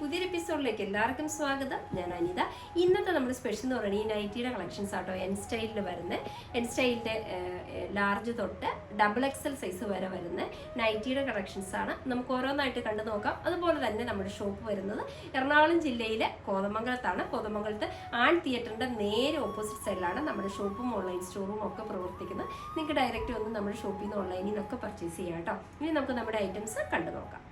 പുതിയൊരു എപ്പിസോഡിലേക്ക് എല്ലാവർക്കും സ്വാഗതം. ഞാൻ അനിത. ഇന്നത്തെ നമ്മുടെ സ്പെഷ്യൽ എന്ന് പറയുന്നത് ഈ നൈറ്റിയുടെ കളക്ഷൻസ് ആട്ടോ. എൻ സ്റ്റൈലിൽ വരുന്ന എൻ സ്റ്റൈലിൻ്റെ ലാർജ് തൊട്ട് XXL സൈസ് വരെ വരുന്ന നൈറ്റിയുടെ കളക്ഷൻസ് ആണ്. നമുക്ക് ഓരോന്നായിട്ട് കണ്ടു നോക്കാം. അതുപോലെ തന്നെ നമ്മുടെ ഷോപ്പ് വരുന്നത് എറണാകുളം ജില്ലയിലെ കോതമംഗലത്താണ്. കോതമംഗലത്ത് ആൺ തിയേറ്ററിൻ്റെ നേരെ ഓപ്പോസിറ്റ് സൈഡിലാണ് നമ്മുടെ ഷോപ്പും ഓൺലൈൻ സ്റ്റോറും ഒക്കെ പ്രവർത്തിക്കുന്നത്. നിങ്ങൾക്ക് ഡയറക്റ്റ് വന്ന് നമ്മുടെ ഷോപ്പിൽ നിന്ന് ഓൺലൈനിൽ നിന്നൊക്കെ പർച്ചേസ് ചെയ്യാം കേട്ടോ. ഇനി നമുക്ക് നമ്മുടെ ഐറ്റംസ് കണ്ടു നോക്കാം.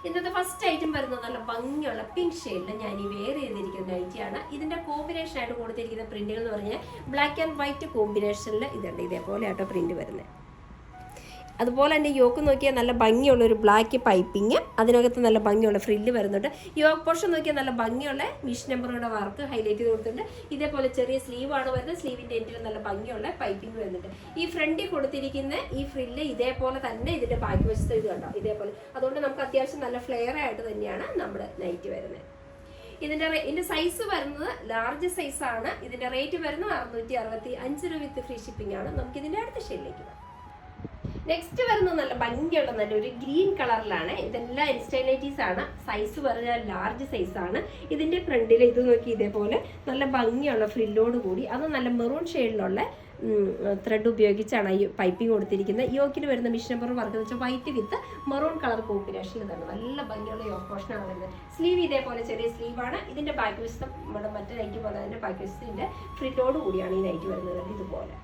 ഇന്നത്തെ ഫസ്റ്റ് ഐറ്റം വരുന്നത് നല്ല ഭംഗിയുള്ള പിങ്ക് ഷെയ്ഡിൽ ഞാൻ ഈ വെയർ ചെയ്തിരിക്കുന്ന നൈറ്റിയാണ്. ഇതിന്റെ കോമ്പിനേഷൻ ആയിട്ട് കൊടുത്തിരിക്കുന്ന പ്രിന്റുകൾ എന്ന് പറഞ്ഞാൽ ബ്ലാക്ക് ആൻഡ് വൈറ്റ് കോമ്പിനേഷനിൽ ഇതുണ്ട്. ഇതേപോലെ ആട്ടോ പ്രിന്റ് വരുന്നത്. അതുപോലെ തന്നെ യോക്ക് നോക്കിയാൽ നല്ല ഭംഗിയുള്ള ഒരു ബ്ലാക്ക് പൈപ്പിങ്, അതിനകത്ത് നല്ല ഭംഗിയുള്ള ഫ്രില്ല് വരുന്നുണ്ട്. യോക്ക് പോർഷൻ നോക്കിയാൽ നല്ല ഭംഗിയുള്ള വിഷ് നമ്പറുടെ വർക്ക് ഹൈലൈറ്റ് ചെയ്ത് കൊടുത്തിട്ടുണ്ട്. ഇതേപോലെ ചെറിയ സ്ലീവാണ് വരുന്നത്. സ്ലീവിൻ്റെ എൻഡിൽ നല്ല ഭംഗിയുള്ള പൈപ്പിംഗ് വരുന്നുണ്ട്. ഈ ഫ്രണ്ടിൽ കൊടുത്തിരിക്കുന്ന ഈ ഫ്രില്ല് ഇതേപോലെ തന്നെ ഇതിൻ്റെ ബാക്ക് വശത്ത് ഇത് കണ്ടോ ഇതേപോലെ. അതുകൊണ്ട് നമുക്ക് അത്യാവശ്യം നല്ല ഫ്ലെയർ ആയിട്ട് തന്നെയാണ് നമ്മുടെ നൈറ്റ് വരുന്നത്. ഇതിന്റെ സൈസ് വരുന്നത് ലാർജ് സൈസാണ്. ഇതിന്റെ റേറ്റ് വരുന്നത് 665 രൂപ വിത്ത് ഫ്രീ ഷിപ്പിംഗ് ആണ്. നമുക്ക് ഇതിന്റെ അടുത്ത ഷെയ്ഡിലേക്ക് പോകാം. നെക്സ്റ്റ് വരുന്നത് നല്ല ഭംഗിയുള്ള നല്ലൊരു ഗ്രീൻ കളറിലാണ്. ഇതെല്ലാം ഇൻസ്റ്റൈലൈറ്റീസ് ആണ്. സൈസ് പറഞ്ഞാൽ ലാർജ് സൈസാണ്. ഇതിന്റെ ഫ്രണ്ടിൽ ഇത് നോക്കി ഇതേപോലെ നല്ല ഭംഗിയുള്ള ഫ്രില്ലോട് കൂടി അത് നല്ല മെറൂൺ ഷെയ്ഡിലുള്ള ത്രെഡ് ഉപയോഗിച്ചാണ് ഈ പൈപ്പിംഗ് കൊടുത്തിരിക്കുന്നത്. യോക്കിന് വരുന്ന മിഷൻ നമ്പർ വർക്ക് എന്ന് വെച്ചാൽ വൈറ്റ് വിത്ത് മെറൂൺ കളർ കോമ്പിനേഷൻ ഇതാണ്. നല്ല ഭംഗിയുള്ള യോക്ക് പോർഷനാണ് വരുന്നത്. സ്ലീവ് ഇതേപോലെ ചെറിയ സ്ലീവാണ്. ഇതിന്റെ ബാക്ക് വശത്ത് നമ്മുടെ മറ്റേ നൈറ്റ് പോലെ അതിന്റെ ബാക്ക് വശത്തിന്റെ ഫ്രില്ലോട് കൂടിയാണ് ഈ നൈറ്റ് വരുന്നത്. ഇതുപോലെ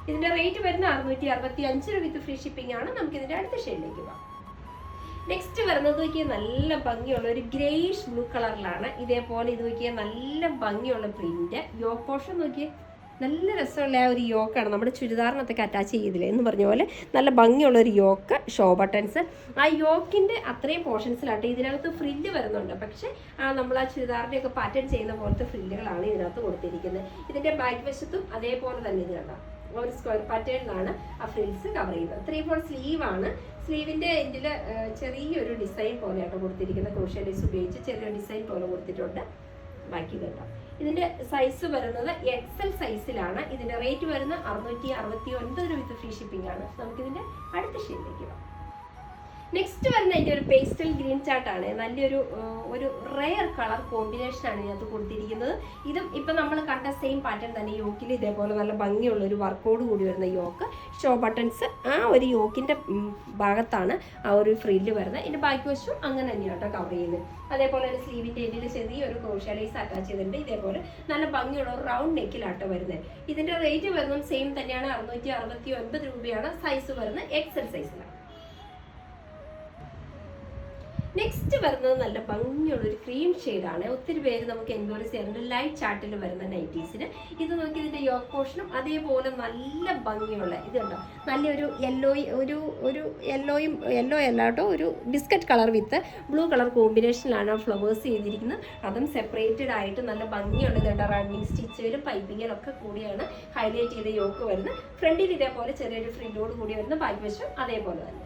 ഇതിന്റെ റേറ്റ് വരുന്ന 665 രൂപ വിത്ത് ഫ്രീ ഷിപ്പിംഗ് ആണ്. നമുക്ക് ഇതിന്റെ അടുത്ത ഷെയ്ഡിലേക്ക് പോകാം. നെക്സ്റ്റ് വരുന്നത് നോക്കിയാൽ നല്ല ഭംഗിയുള്ള ഒരു ഗ്രേഷ് ബ്ലൂ കളറിലാണ്. ഇതേപോലെ ഇത് നോക്കിയാൽ നല്ല ഭംഗിയുള്ള പ്രിന്റ്. യോക്ക് പോർഷൻ നോക്കിയാൽ നല്ല രസമുള്ള ആ ഒരു യോക്കാണ്. നമ്മുടെ ചുരിദാറിനകത്തൊക്കെ അറ്റാച്ച് ചെയ്തില്ലേ എന്ന് പറഞ്ഞ പോലെ നല്ല ഭംഗിയുള്ള ഒരു യോക്ക്, ഷോ ബട്ടൺസ്. ആ യോക്കിന്റെ അത്രയും പോർഷൻസിലാട്ടെ ഇതിനകത്ത് ഫ്രില്ല് വരുന്നുണ്ട്. പക്ഷെ നമ്മൾ ആ ചുരിദാറിന്റെ ഒക്കെ പാറ്റേൺ ചെയ്യുന്ന പോലത്തെ ഫ്രില്ലുകളാണ് ഇതിനകത്ത് കൊടുത്തിരിക്കുന്നത്. ഇതിന്റെ ബാക്ക് വശത്തും അതേപോലെ തന്നെ ഇത് കണ്ടോ ഒരു സ്ക്വയർ പാറ്റേണിലാണ് ആ ഫ്രിൽസ് കവർ ചെയ്യുന്നത്. 3/4 സ്ലീവ് ആണ്. സ്ലീവിന്റെ എൻഡിൽ ചെറിയൊരു ഡിസൈൻ പോലെയാട്ടോ കൊടുത്തിരിക്കുന്നത്. ക്രോഷ്യ ലേസ് ഉപയോഗിച്ച് ചെറിയൊരു ഡിസൈൻ പോലെ കൊടുത്തിട്ടുണ്ട്. ബാക്കി കേട്ടോ. ഇതിന്റെ സൈസ് വരുന്നത് XL സൈസിലാണ്. ഇതിന്റെ റേറ്റ് വരുന്നത് 669 രൂപ വിത്ത് ഫ്രീ ഷിപ്പിംഗ് ആണ്. നമുക്കിതിന്റെ അടുത്ത ഷെയ്ഡിലേക്ക് പോകാം. നെക്സ്റ്റ് വരുന്ന അതിൻ്റെ ഒരു പേസ്റ്റൽ ഗ്രീൻ ചാർട്ടാണ്. നല്ലൊരു റെയർ കളർ കോമ്പിനേഷനാണ് ഇതിനകത്ത് കൊടുത്തിരിക്കുന്നത്. ഇതും ഇപ്പം നമ്മൾ കണ്ട സെയിം പാറ്റേൺ തന്നെ. യോക്കിൽ ഇതേപോലെ നല്ല ഭംഗിയുള്ള ഒരു വർക്കോട് കൂടി വരുന്ന യോക്ക്, ഷോ ബട്ടൺസ് ആ ഒരു യോക്കിൻ്റെ ഭാഗത്താണ് ആ ഒരു ഫ്രില്ല് വരുന്നത്. ഇതിൻ്റെ ബാക്ക് വശവും അങ്ങനെ തന്നെയാണ് കവർ ചെയ്യുന്നത്. അതേപോലെ തന്നെ സ്ലീവിൻ്റെ എൻഡിൽ ചെറിയൊരു ക്രോഷ്യ ലേസ് അറ്റാച്ച് ചെയ്തിട്ടുണ്ട്. ഇതേപോലെ നല്ല ഭംഗിയുള്ള ഒരു റൗണ്ട് നെക്കിലാട്ടോ വരുന്നത്. ഇതിൻ്റെ റേറ്റ് വരുന്നത് സെയിം തന്നെയാണ്. 669 രൂപയാണ്. സൈസ് വരുന്നത് XL സൈസിലാണ്. നെക്സ്റ്റ് വരുന്നത് നല്ല ഭംഗിയുള്ള ഒരു ക്രീം ഷെയ്ഡാണ്. ഒത്തിരി പേര് നമുക്ക് എൻക്വയറി ചെയ്യാറുണ്ട് ലൈറ്റ് ചാർട്ടിൽ വരുന്ന നൈറ്റീസിന്. ഇത് നോക്കി ഇതിന്റെ യോക്ക് പോർഷനും അതേപോലെ നല്ല ഭംഗിയുള്ള ഇത് കണ്ടോ നല്ലൊരു യെല്ലോ അല്ലാട്ടോ ഒരു biscuit colour with blue colour കോമ്പിനേഷനിലാണ് ഫ്ലവേഴ്സ് ചെയ്തിരിക്കുന്നത്. അതും സെപ്പറേറ്റഡ് ആയിട്ട് നല്ല ഭംഗിയുള്ള ഇതുണ്ട്. റണ്ണിങ് സ്റ്റിച്ചിലും പൈപ്പിങ്ങിലും ഒക്കെ കൂടിയാണ് ഹൈലൈറ്റ് ചെയ്ത യോക്ക് വരുന്നത്. ഫ്രണ്ടിൽ ഇതേപോലെ ചെറിയൊരു ഫ്രില്ലോട് കൂടി വരുന്ന ബാക്ക് വശം അതേപോലെ തന്നെ.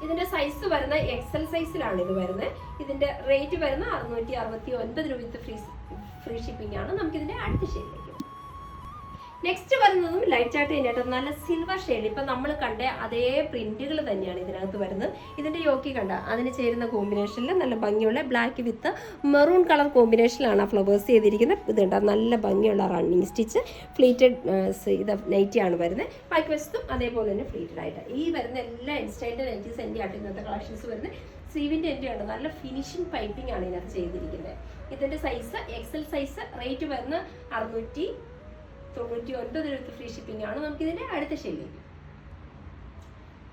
ഇതിന്റെ സൈസ് വരുന്ന XL സൈസിലാണ് ഇത് വരുന്നത്. ഇതിന്റെ റേറ്റ് വരുന്ന 669 രൂപ വിത്ത് ഫ്രീ ഷിപ്പിംഗ് ആണ്. നമുക്കിതിന്റെ അടുത്ത ഷെയ്ഡിലേക്ക്. നെക്സ്റ്റ് വരുന്നതും ലൈറ്റ് ചാർട്ട് തന്നെയായിട്ട് നല്ല സിൽവർ ഷെയ്ഡ്. ഇപ്പം നമ്മൾ കണ്ട അതേ പ്രിന്റുകൾ തന്നെയാണ് ഇതിനകത്ത് വരുന്നത്. ഇതിന്റെ യോക്കി കണ്ട അതിന് ചേരുന്ന കോമ്പിനേഷനിൽ നല്ല ഭംഗിയുള്ള ബ്ലാക്ക് വിത്ത് മെറൂൺ കളർ കോമ്പിനേഷനിലാണ് ഫ്ലവേഴ്സ് ചെയ്തിരിക്കുന്നത്. ഇതുണ്ട് നല്ല ഭംഗിയുള്ള റണ്ണിങ് സ്റ്റിച്ച് ഫ്ലീറ്റഡ് ഇത് നൈറ്റിയാണ് വരുന്നത്. ബാക്ക് വശത്തും അതേപോലെ തന്നെ ഫ്ലീറ്റഡ് ആയിട്ട്. ഈ വരുന്ന എല്ലാ ഇൻസ്റ്റൈൻ്റെ നൈറ്റീസ് എൻ്റെ ആയിട്ട് ഇന്നത്തെ കളക്ഷൻസ് വരുന്നത്. സ്ലീവിൻ്റെ എൻ്റെ ഉണ്ട് നല്ല ഫിനിഷിംഗ് പൈപ്പിംഗ് ആണ് ഇതിനകത്ത് ചെയ്തിരിക്കുന്നത്. ഇതിന്റെ സൈസ് XL സൈസ്. റേറ്റ് വരുന്ന 699 രൂപ ഫ്രീ ഷിപ്പിംഗ് ആണ്. നമുക്ക് ഇതിന്റെ അടുത്ത ഷെയ്ഡിലേക്ക്.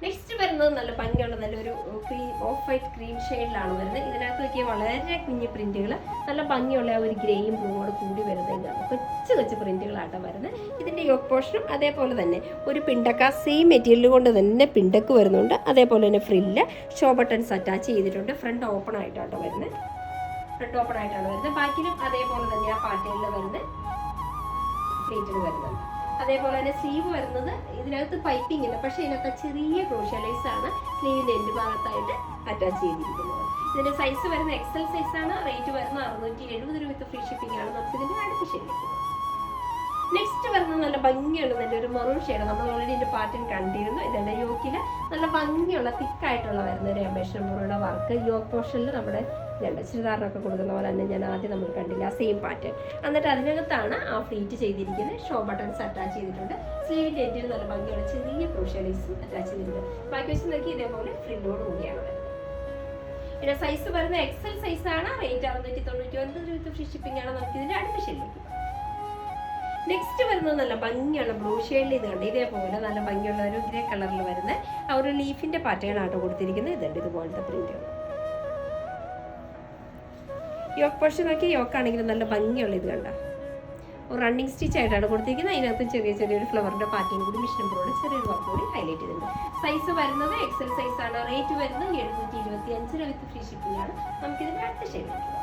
നെക്സ്റ്റ് വരുന്നത് നല്ല ഭംഗിയുള്ള നല്ലൊരു ഓഫ് വൈറ്റ് ക്രീം ഷെയ്ഡിലാണ് വരുന്നത്. ഇതിനകത്ത് നോക്കിയ വളരെ കുഞ്ഞു പ്രിന്റുകൾ നല്ല ഭംഗിയുള്ള ഒരു ഗ്രേയും ബ്ലൂവോട് കൂടി വരുന്നതാണ്. കൊച്ചു പ്രിന്റുകളാട്ടോ വരുന്നത്. ഇതിന്റെ യോക്ക് പോർഷനും അതേപോലെ തന്നെ ഒരു പിണ്ടക്ക സെയിം മെറ്റീരിയൽ കൊണ്ട് തന്നെ പിണ്ടക്ക് വരുന്നുണ്ട്. അതേപോലെ തന്നെ ഫ്രില്ല് ഷോ ബട്ടൺസ് അറ്റാച്ച് ചെയ്തിട്ടുണ്ട്. ഫ്രണ്ട് ഓപ്പൺ ആയിട്ടാട്ടോ വരുന്നത്. ബാക്കിലും അതേപോലെ തന്നെ ആ പാറ്റേണിൽ വരുന്നത് പ്ലേറ്റിൽ വരുന്നുണ്ട്. അതേപോലെ തന്നെ സ്ലീവ് വരുന്നത് ഇതിനകത്ത് പൈപ്പിംഗ് ഇല്ല, പക്ഷെ ഇതിനകത്ത് ചെറിയ ക്രോഷ്യ ലേസ് ആണ് സ്ലീവിന്റെ എൻഡ് ഭാഗത്തായിട്ട് അറ്റാച്ച് ചെയ്തിരിക്കുന്നത്. ഇതിന്റെ സൈസ് വരുന്ന XL സൈസാണ്. റേറ്റ് വരുന്ന 670 രൂപ വിത്ത് ഫ്രീ ഷിപ്പിംഗ് ആണ്. നമുക്ക് ഇതിന്റെ അടുത്ത ഷെയ്ഡിലേക്ക്. നെക്സ്റ്റ് നെക്സ്റ്റ് വരുന്നത് നല്ല ഭംഗിയുള്ള നല്ലൊരു മെറൂൺ ഷെയ്ഡ്. നമ്മൾ ഓൾറെഡി ഇതിന്റെ പാറ്റേൺ കണ്ടിരുന്നു. ഇതിന്റെ യോക്കില് നല്ല ഭംഗിയുള്ള തിക്കായിട്ടുള്ള വരുന്ന ഒരു എംബ്രേഷൻ എംബ്രോയിഡറി വർക്ക്. യോക്ക് പോർഷനിൽ നമ്മുടെ ചുരിദാറിനൊക്കെ കൊടുക്കുന്ന പോലെ തന്നെ ഞാൻ ആദ്യം നമ്മൾ കണ്ടില്ല ആ സെയിം പാറ്റേൺ. എന്നിട്ട് അതിനകത്താണ് ആ ഫ്ലീറ്റ് ചെയ്തിരിക്കുന്നത്. ഷോ ബട്ടൺസ് അറ്റാച്ച് ചെയ്തിട്ടുണ്ട്. സ്ലീവിന്റെ എൻഡിൽ നല്ല ഭംഗിയുള്ള ചെറിയ ക്രൂഷ്യലൈസും അറ്റാച്ച് ചെയ്തിട്ടുണ്ട്. ബാക്കി വെച്ച് നോക്കി ഇതേപോലെ ഫ്രില്ലോട് കൂടിയാണ് വരുന്നത്. പിന്നെ സൈസ് വരുന്ന എക്സൽ സൈസ് ആണ്. റേറ്റ് 699 ഫ്രീ ഷിപ്പിംഗ് ആണ്. നമുക്ക് ഇതിന്റെ അടുത്ത ഷെയ്ഡിലേക്ക്. നെക്സ്റ്റ് വരുന്നത് നല്ല ഭംഗിയുള്ള ബ്ലൂ ഷെയ്ഡിൽ ഇത് കണ്ട് ഇതേപോലെ നല്ല ഭംഗിയുള്ള ഒരു ഗ്രേ കളറിൽ വരുന്ന ആ ഒരു ലീഫിന്റെ പാറ്റേൺ ആട്ടോ കൊടുത്തിരിക്കുന്നത്. ഇതുണ്ട് ഇതുപോലത്തെ പ്രിന്റുകൾ. യോക്ക് പോർഷൻ നോക്കി യോക്കാണെങ്കിൽ നല്ല ഭംഗിയുള്ള ഇത് കണ്ട ഒരു റണ്ണിങ് സ്റ്റിച്ച് ആയിട്ടാണ് കൊടുത്തിരിക്കുന്നത്. അതിനകത്ത് ചെറിയൊരു ഫ്ലവറിന്റെ പാറ്റേൺ കൂടി മിഷൻ എംബ്രോയിഡറി ചെറിയൊരു വർക്ക് കൂടി ഹൈലൈറ്റ് ചെയ്തിട്ടുണ്ട്. സൈസ് വരുന്നത് എക്സൽ സൈസ് ആണ്. റേറ്റ് വരുന്നത് 725 വിത്ത് ഫ്രീ ഷിപ്പിംഗ് ആണ്. നമുക്കിതിന്റെ അടുത്ത ഷെയ്ഡിലേക്ക്.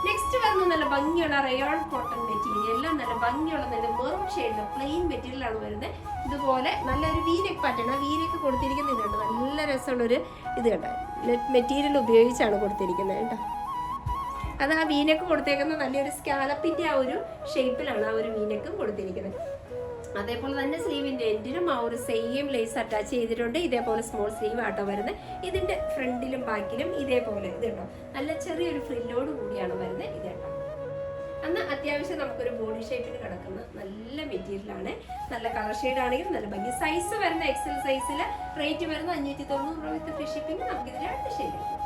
നെക്സ്റ്റ് വരുന്നത് നല്ല ഭംഗിയുള്ള റയോൺ കോട്ടൺ മെറ്റീരിയൽ. നല്ല ഭംഗിയുള്ള നല്ല മെറൂൺ ഷെയ്ഡിൽ പ്ലെയിൻ മെറ്റീരിയൽ ആണ് വരുന്നത്. ഇതുപോലെ നല്ലൊരു വീനെക്ക് പാറ്റേൺ. ആ വീനെക്ക് കൊടുത്തിരിക്കുന്ന ഇതുണ്ട്. നല്ല രസമുള്ളൊരു ഇത് കണ്ട നെറ്റ് മെറ്റീരിയൽ ഉപയോഗിച്ചാണ് കൊടുത്തിരിക്കുന്നത് കേട്ടോ. അത് ആ വീനെക്ക് കൊടുത്തേക്കുന്ന നല്ലൊരു സ്കാലപ്പിന്റെ ആ ഒരു ഷേപ്പിലാണ് ആ ഒരു വീനെക്കും കൊടുത്തിരിക്കുന്നത്. അതേപോലെ തന്നെ സ്ലീവിന്റെ എൻഡിലും ആ ഒരു സെയിം ലേസ് അറ്റാച്ച് ചെയ്തിട്ടുണ്ട്. ഇതേപോലെ സ്മോൾ സ്ലീവ് ആട്ടോ വരുന്നത്. ഇതിന്റെ ഫ്രണ്ടിലും ബാക്കിലും ഇതേപോലെ ഇത് കേട്ടോ നല്ല ചെറിയൊരു ഫ്രില്ലോട് കൂടിയാണ് വരുന്നത്. ഇത് കേട്ടോ അന്ന് അത്യാവശ്യം നമുക്കൊരു ബോഡി ഷേപ്പിന് കിടക്കുന്ന നല്ല മെറ്റീരിയൽ ആണ്. നല്ല കളർ ഷെയ്ഡ് ആണെങ്കിൽ നല്ല ഭംഗി. സൈസ് വരുന്ന എക്സൽ സൈസിൽ. റേറ്റ് വരുന്ന 590 വിത്ത് ഫ്രീ ഷിപ്പിംഗ്. നമുക്ക് ഇതിന്റെ അടുത്ത ഷെയ്ഡിലേക്ക്.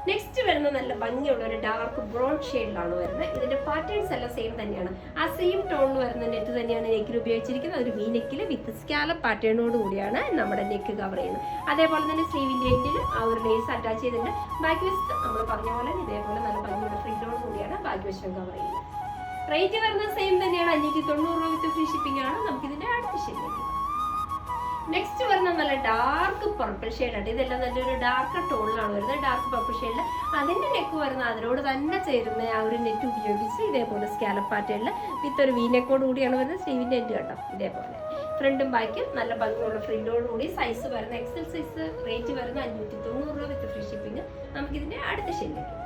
നെക്സ്റ്റ് വരുന്ന നല്ല ഭംഗിയുള്ള ഒരു ഡാർക്ക് ബ്രൗൺ ഷെയ്ഡിലാണ് വരുന്നത്. ഇതിന്റെ പാറ്റേൺസ് എല്ലാം സെയിം തന്നെയാണ്. ആ സെയിം ടോണിൽ വരുന്ന നെറ്റ് തന്നെയാണ് നെക്കിൽ ഉപയോഗിച്ചിരിക്കുന്നത്. ഒരു വി നെക്കിൽ വിത്ത് സ്കാലപ്പ് പാറ്റേണോട് കൂടിയാണ് നമ്മുടെ നെക്ക് കവർ ചെയ്യുന്നത്. അതേപോലെ തന്നെ സ്ലീവിന്റെ എൻഡിലും ആ ഒരു ലേസ് അറ്റാച്ച് ചെയ്തിട്ടുണ്ട്. ബാക്ക് വശത്ത് നമ്മൾ പറഞ്ഞ പോലെ ഇതേപോലെ നല്ല ഭംഗിയുള്ള ഫ്രില്ലോട് കൂടിയാണ് ബാക്ക് വശം കവർ ചെയ്യുന്നത്. റേറ്റ് വരുന്നത് സെയിം തന്നെയാണ്. 590 വിത്ത് ഫ്രീ ഷിപ്പിംഗ് ആണ്. നമുക്ക് ഇതിന്റെ അടുത്ത ഷെയ്ഡിലേക്ക്. നെക്സ്റ്റ് വരുന്ന നല്ല ഡാർക്ക് പർപ്പിൾ ഷെയ്ഡാണ്. ഇതെല്ലാം നല്ലൊരു ഡാർക്ക് ടോണിലാണ് വരുന്നത്. ഡാർക്ക് പർപ്പിൾ ഷെയ്ഡിൽ അതിന്റെ നെക്ക് വരുന്ന അതിനോട് തന്നെ ചേരുന്ന ആ ഒരു നെറ്റ് ഉപയോഗിച്ച് ഇതേപോലെ സ്കാലപ്പ് പാറ്റേണിൽ വിത്ത് ഒരു വീനെക്കോട് കൂടിയാണ് വരുന്നത്. സ്ലീവിന്റെ എൻഡ് കേട്ടോ ഇതേപോലെ ഫ്രണ്ടും ബാക്കും നല്ല ഭംഗിയുള്ള ഫ്രില്ലോട് കൂടി. സൈസ് വരുന്ന എക്സൽ സൈസ്. റേറ്റ് വരുന്ന 590 വിത്ത് ഫ്രീ ഷിപ്പിംഗ്. നമുക്കിതിന്റെ അടുത്ത ഷെയ്ഡിലേക്ക്.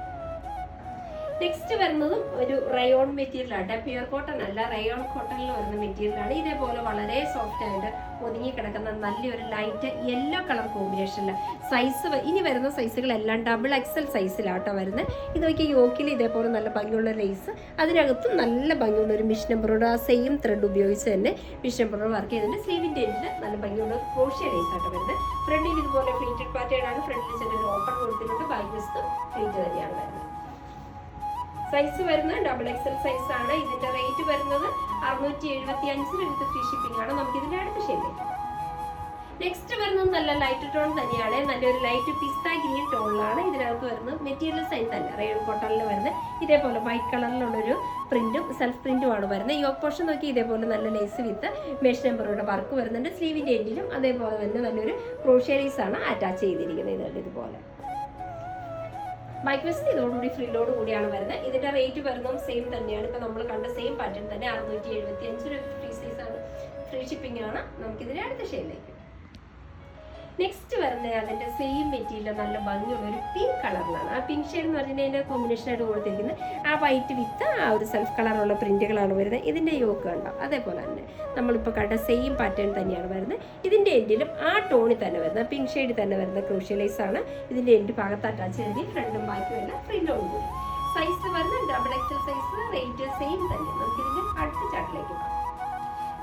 നെക്സ്റ്റ് വരുന്നതും ഒരു റയോൺ മെറ്റീരിയൽ ആണ്. പ്യുവർ കോട്ടൺ അല്ല, റയോൺ കോട്ടണിൽ വരുന്ന മെറ്റീരിയൽ ആണ്. ഇതേപോലെ വളരെ സോഫ്റ്റ് ആയിട്ട് ഒതുങ്ങി കിടക്കുന്ന നല്ലൊരു ലൈറ്റ് യെല്ലോ കളർ കോമ്പിനേഷനിൽ. സൈസ് ഇനി വരുന്ന സൈസുകളെല്ലാം ഡബിൾ എക്സൽ സൈസിലാട്ടോ വരുന്നത്. ഇത് നോക്കി യോക്കിൽ ഇതേപോലെ നല്ല ഭംഗിയുള്ള ലേസ്. അതിനകത്തും നല്ല ഭംഗിയുള്ള ഒരു മിഷൻ എംബ്രോയിഡറി ആ സെയിം ത്രെഡ് ഉപയോഗിച്ച് തന്നെ മിഷൻ എംബ്രോയിഡറി വർക്ക് ചെയ്തിട്ടുണ്ട്. സ്ലീവിന്റെ എൻഡിൽ നല്ല ഭംഗിയുള്ള ക്രോഷ്യ ലേസ് ആട്ടോ വരുന്നത്. ഫ്രണ്ടിൽ ഇതുപോലെ ഫ്ലീറ്റഡ് പാറ്റേൺ ആണ്. ഫ്രണ്ടിൽ ചെറിയൊരു ഓപ്പൺ കൊടുത്തിട്ടുണ്ട്. ബാക്ക് വശത്ത് ഫ്ലീറ്റ് തന്നെയാണ് വരുന്നത്. സൈസ് വരുന്നത് ഡബിൾ എക്സൽ സൈസ് ആണ്. ഇതിന്റെ റേറ്റ് വരുന്നത് 675 വിത്ത് ഫ്രീ ഷിപ്പിംഗ് ആണ്. നമുക്ക് ഇതിന്റെ അടുത്ത ഷെയ്ഡിലേക്ക്. നെക്സ്റ്റ് വരുന്നത് നല്ല ലൈറ്റ് ടോൺ തന്നെയാണ്. നല്ലൊരു ലൈറ്റ് പിസ്ത ഗ്രീൻ ടോണിലാണ്. ഇതിനകത്ത് വരുന്നത് മെറ്റീരിയൽ സൈൻ തന്നെ റയോൺ കോട്ടണിൽ വരുന്നത്. ഇതേപോലെ വൈറ്റ് കളറിലുള്ളൊരു പ്രിന്റും സെൽഫ് പ്രിന്റും ആണ് വരുന്നത്. യോക്ക് പോർഷൻ നോക്കി ഇതേപോലെ നല്ല ലേസ് വിത്ത് മെഷീൻ എംബ്രോയിഡറി വർക്ക് വരുന്നുണ്ട്. സ്ലീവിന്റെ എൻഡിലും അതേപോലെ തന്നെ നല്ലൊരു ക്രോഷ്യ ലേസ് ആണ് അറ്റാച്ച് ചെയ്തിരിക്കുന്നത്. ഇതുപോലെ ബാക്ക് വശത്ത് ഇതോടുകൂടി ഫ്രില്ലോട് കൂടിയാണ് വരുന്നത്. ഇതിന്റെ റേറ്റ് വരുന്നതും സെയിം തന്നെയാണ്. ഇപ്പൊ നമ്മൾ കണ്ട സെയിം പാറ്റേൺ തന്നെ. 675 ഫ്രീ സൈസ് ആണ്. ഫ്രീ ഷിപ്പിംഗ് ആണ്. നമുക്കിതിന്റെ അടുത്ത ഷെയ്ഡിലേക്ക്. നെക്സ്റ്റ് വരുന്നത് അതിന്റെ സെയിം മെറ്റീരിയൽ നല്ല ഭംഗിയുള്ള ഒരു പിങ്ക് കളറിലാണ്. ആ പിങ്ക് ഷെയ്ഡ് എന്ന് പറഞ്ഞാൽ അതിന്റെ കോമ്പിനേഷൻ ആയിട്ട് കൊടുത്തിരിക്കുന്നത് ആ വൈറ്റ് വിത്ത് ആ ഒരു സെൽഫ് കളറുള്ള പ്രിന്റുകളാണ് വരുന്നത്. ഇതിന്റെ യോക്ക് ഉണ്ടാവും. അതേപോലെ തന്നെ നമ്മളിപ്പോൾ കണ്ട സെയിം പാറ്റേൺ തന്നെയാണ് വരുന്നത്. ഇതിന്റെ എൻഡിലും ആ ടോണിൽ തന്നെ വരുന്നത് പിങ്ക് ഷെയ്ഡ് തന്നെ വരുന്ന ക്രൂഷ്യലൈസ് ആണ്. ഇതിന്റെ എൻഡ് ഭാഗത്ത് അറ്റാച്ച് ചെയ്ത് ഫ്രണ്ടും ബാക്കും എല്ലാം ഫ്രില്ലോട് കൂടി. സൈസ് വരുന്ന double XL size. Rate same തന്നെ. നമുക്ക് ഇതിന്റെ അടുത്ത ചാർട്ടിലേക്ക് പോകാം.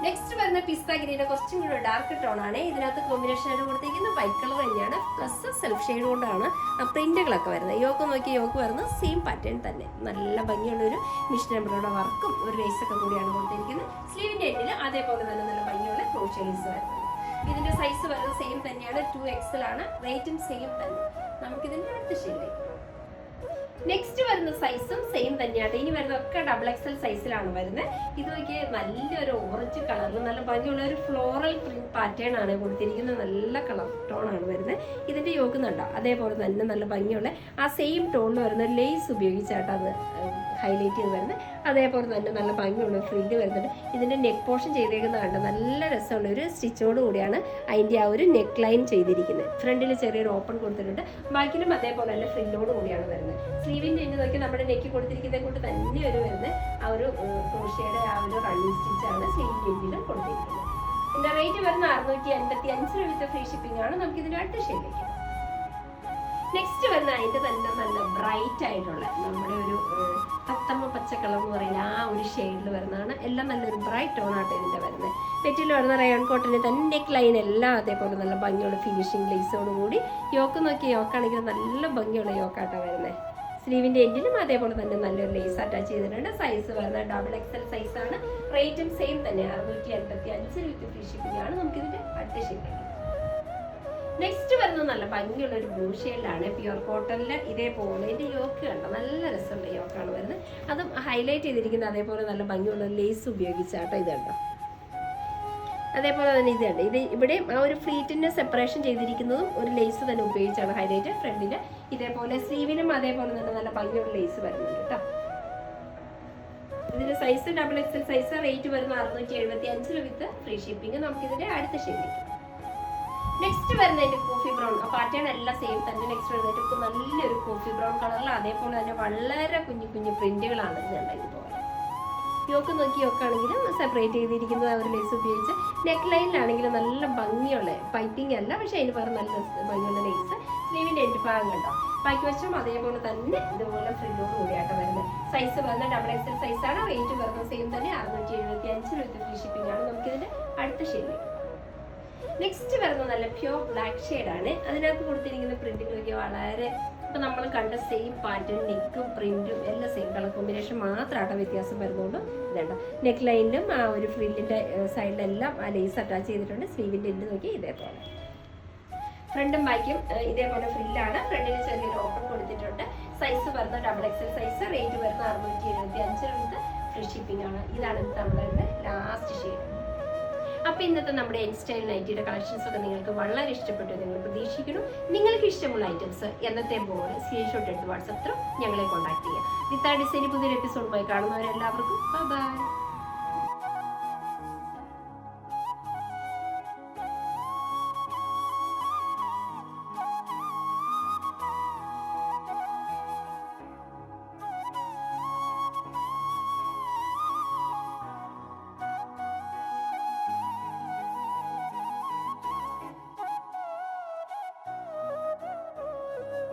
നെക്സ്റ്റ് വരുന്ന പിസ്ത ഗ്രീന് കുറച്ചും കൂടി ഡാർക്ക് ടോൺ ആണ്. ഇതിനകത്ത് കോമ്പിനേഷൻ ആയിട്ട് കൊടുത്തിരിക്കുന്നത് വൈറ്റ് കളർ തന്നെയാണ്. പ്ലസ് സെൽഫ് ഷെയ്ഡ് കൊണ്ടാണ് ആ പ്രിന്റുകളൊക്കെ വരുന്നത്. യോക്ക് നോക്കി യോക്ക് വരുന്നത് സെയിം പാറ്റേൺ തന്നെ. നല്ല ഭംഗിയുള്ളൊരു മിഷൻ എംബ്രോയിഡറി വർക്കും ഒരു ലേസൊക്കെ കൂടിയാണ് കൊടുത്തിരിക്കുന്നത്. സ്ലീവിന്റെ എൻഡിൽ അതേപോലെ തന്നെ നല്ല ഭംഗിയുള്ള ക്രോഷ്യ ലേസ് വരുന്നത്. ഇതിന്റെ സൈസ് വരുന്നത് സെയിം തന്നെയാണ്. 2XL ആണ്. റേറ്റും സെയിം തന്നെ. നമുക്കിതിന്റെ അടുത്ത ഷെയ്ഡിലേക്ക്. നെക്സ്റ്റ് വരുന്ന സൈസും സെയിം തന്നെയാണ്. ഇനി വരുന്നതൊക്കെ ഡബിൾ എക്സൽ സൈസിലാണ് വരുന്നത്. ഇത് നോക്കിയ നല്ലൊരു ഓറഞ്ച് കളറിൽ നല്ല ഭംഗിയുള്ള ഒരു ഫ്ലോറൽ പ്രിന്റ് പാറ്റേൺ ആണ് കൊടുത്തിരിക്കുന്നത്. നല്ല കളർ ടോൺ ആണ് വരുന്നത്. ഇതിന്റെ യോക്കുന്നുണ്ടോ അതേപോലെ തന്നെ നല്ല ഭംഗിയുള്ള ആ സെയിം ടോണിൽ വരുന്ന ലേസ് ഉപയോഗിച്ചാട്ടോ അത് ഹൈലൈറ്റ് ചെയ്ത് വരുന്നത്. അതേപോലെ തന്നെ നല്ല ഭംഗിയുള്ള ഫ്രില്ല് വരുന്നുണ്ട്. ഇതിൻ്റെ നെക്ക് പോർഷൻ ചെയ്തേക്കുന്നത് കണ്ട് നല്ല രസമുള്ള ഒരു സ്റ്റിച്ചോട് കൂടിയാണ് അതിൻ്റെ ആ ഒരു നെക്ക് ലൈൻ ചെയ്തിരിക്കുന്നത്. ഫ്രണ്ടിൽ ചെറിയൊരു ഓപ്പൺ കൊടുത്തിട്ടുണ്ട്, ബാക്കിലും അതേപോലെ തന്നെ ഫ്രില്ലോട് കൂടിയാണ് വരുന്നത്. സ്ലീവിൻ്റെ എന്നെ നോക്കി നമ്മുടെ നെക്ക് കൊടുത്തിരിക്കുന്നത് കൊണ്ട് തന്നെ ഒരു വരുന്നത് ആ ഒരു ക്രോഷ്യയുടെ ആ ഒരു റണ്ണിങ് സ്റ്റിച്ചാണ് സ്ലീവിൻ്റെ എൻഡിലും കൊടുത്തിരിക്കുന്നത്. ഇതിൻ്റെ റേറ്റ് വരുന്ന 655 രൂപ വിത്ത് ഫ്രീ ഷിപ്പിംഗ് ആണ്. നമുക്ക് ഇതിൻ്റെ അടുത്ത ഷെയ്ഡിലേക്ക്. നെക്സ്റ്റ് വരുന്ന അതിൻ്റെ തന്നെ നല്ല ബ്രൈറ്റ് ആയിട്ടുള്ള നമ്മുടെ ഒരു തത്തമ്മ പച്ച കളർ എന്ന് പറയുന്ന ആ ഒരു ഷെയ്ഡിൽ വരുന്നതാണ്. എല്ലാം നല്ലൊരു ബ്രൈറ്റ് ടോൺ ആയിട്ട് ഇതിൻ്റെ വരുന്നത്. നെറ്റിൽ വരുന്ന റയോൺ കോട്ടന് തന്നെ നെക്ക് ലൈൻ എല്ലാം അതേപോലെ നല്ല ഭംഗിയുള്ള ഫിനിഷിങ് ലേസോട് കൂടി. യോക്ക് നോക്കി യോക്കാണെങ്കിൽ നല്ല ഭംഗിയുള്ള യോക്കായിട്ടാണ് വരുന്നത്. സ്ലീവിൻ്റെ എൻഡിലും അതേപോലെ തന്നെ നല്ലൊരു ലേസ് അറ്റാച്ച് ചെയ്തിട്ടുണ്ട്. സൈസ് വരുന്നത് XXL സൈസാണ്. റേറ്റും സെയിം തന്നെ 655 വിത്ത് ഫ്രീ ഷിപ്പിംഗ് ആണ്. നമുക്കിതിൻ്റെ അടുത്ത ഷെയ്ഡിലേക്ക്. നെക്സ്റ്റ് വരുന്നത് നല്ല ഭംഗിയുള്ള ഒരു ബ്ലൂ ഷെയ്ഡിലാണ്. പ്യുവർ കോട്ടണിൽ ഇതേപോലെ ഇതിൻ്റെ യോക്ക് കണ്ടോ നല്ല രസമുള്ള യോക്കാണ് വരുന്നത്. അതും ഹൈലൈറ്റ് ചെയ്തിരിക്കുന്നത് അതേപോലെ നല്ല ഭംഗിയുള്ള ലേസ് ഉപയോഗിച്ചാട്ടോ. ഇത് കണ്ടോ, അതേപോലെ തന്നെ ഇത് കണ്ടോ. ഇത് ഇവിടെ ആ ഒരു ഫ്ലീറ്റിൻ്റെ സെപ്പറേഷൻ ചെയ്തിരിക്കുന്നതും ഒരു ലേസ് തന്നെ ഉപയോഗിച്ചാണ് ഹൈലൈറ്റ്. ഫ്രണ്ടിൽ ഇതേപോലെ സ്ലീവിനും അതേപോലെ തന്നെ നല്ല ഭംഗിയുള്ള ലേസ് വരുന്നുണ്ട് കേട്ടോ. ഇതിൻ്റെ സൈസ് XXL സൈസ്. റേറ്റ് വരുന്ന 675 രൂപ വിത്ത് ഫ്രീ ഷിപ്പിംഗ്. നമുക്കിതിൻ്റെ അടുത്ത ഷെയ്ഡിലേക്ക്. നെക്സ്റ്റ് വരുന്നതിൻ്റെ കോഫി ബ്രൗൺ പാറ്റേൺ എല്ലാം സെയിം തന്നെ. നെക്സ്റ്റ് വരുന്നതിൻ്റെ നല്ലൊരു കോഫി ബ്രൗൺ കളറിൽ അതേപോലെ തന്നെ വളരെ കുഞ്ഞു കുഞ്ഞു പ്രിന്റുകളാണ് ഇതുണ്ട്. ഇതുപോലെ യോക്ക് നോക്കി യോക്കാണെങ്കിലും സെപ്പറേറ്റ് ചെയ്തിരിക്കുന്നത് ആ ഒരു ലേസ് ഉപയോഗിച്ച്. നെക്ക് ലൈനിലാണെങ്കിലും നല്ല ഭംഗിയുള്ള പൈപ്പിംഗ് അല്ല, പക്ഷെ അതിന് പകരം നല്ല ഭംഗിയുള്ള ലേസ്. സ്ലീവിൻ്റെ എൻഡ് ഭാഗം കണ്ടോ, ബാക്കി വശം അതേപോലെ തന്നെ ഇതുപോലെ ഫ്രില്ലോട് കൂടിയായിട്ട് വരുന്നത്. സൈസ് വരുന്ന XXL സൈസാണ്. റേറ്റ് വരുന്നത് സെയിം തന്നെ 675 രൂപ ഫ്രീ ഷിപ്പിംഗ് ആണ്. നമുക്കിതിൻ്റെ അടുത്ത ഷെയ്ഡിലേക്ക്. നെക്സ്റ്റ് വരുന്നത് നല്ല പ്യൂർ ബ്ലാക്ക് ഷെയ്ഡാണ്. അതിനകത്ത് കൊടുത്തിരിക്കുന്ന പ്രിന്റിംഗ് നോക്കിയാൽ വളരെ ഇപ്പം നമ്മൾ കണ്ട സെയിം പാറ്റേൺ, നെക്കും പ്രിന്റും എല്ലാം സെയിം കളർ കോമ്പിനേഷൻ മാത്രമാണ് വ്യത്യാസം വരുന്നുള്ളൂ. ഇതുണ്ട് നെക്ക് ലൈനിലും ആ ഒരു ഫ്രില്ലിൻ്റെ സൈഡിലെല്ലാം ആ ലേസ് അറ്റാച്ച് ചെയ്തിട്ടുണ്ട്. സ്ലീവിൻ്റെ എൻഡ് നോക്കി ഇതേപോലെ. ഫ്രണ്ടും ബാക്കും ഇതേപോലെ ഫ്രില്ലാണ്. ഫ്രണ്ടിന് ചെറിയൊരു ഓപ്പൺ കൊടുത്തിട്ടുണ്ട്. സൈസ് വരുന്ന XXL സൈസ്. റേറ്റ് വരുന്ന 675 രൂപ ഫ്രീ ഷിപ്പിംഗ് ആണ്. ഇതാണ് നമ്മളുടെ ലാസ്റ്റ് ഷെയ്ഡ്. അപ്പോൾ ഇന്നത്തെ നമ്മുടെ സ്റ്റൈൽ നൈറ്റിയുടെ കളക്ഷൻസ് ഒക്കെ നിങ്ങൾക്ക് വളരെ ഇഷ്ടപ്പെട്ടു നിങ്ങൾ പ്രതീക്ഷിക്കുന്നു. നിങ്ങൾക്ക് ഇഷ്ടമുള്ള ഐറ്റംസ് എന്നത്തെ പോലെ സ്ക്രീൻഷോട്ട് എടുത്ത് വാട്സപ്പ് ത്രൂ ഞങ്ങളെ കോൺടാക്ട് ചെയ്യുക. വിത്ത് ആ ഡിസൈൻ പുതിയൊരു എപ്പിസോഡുമായി കാണുന്നവരെല്ലാവർക്കും ബൈ.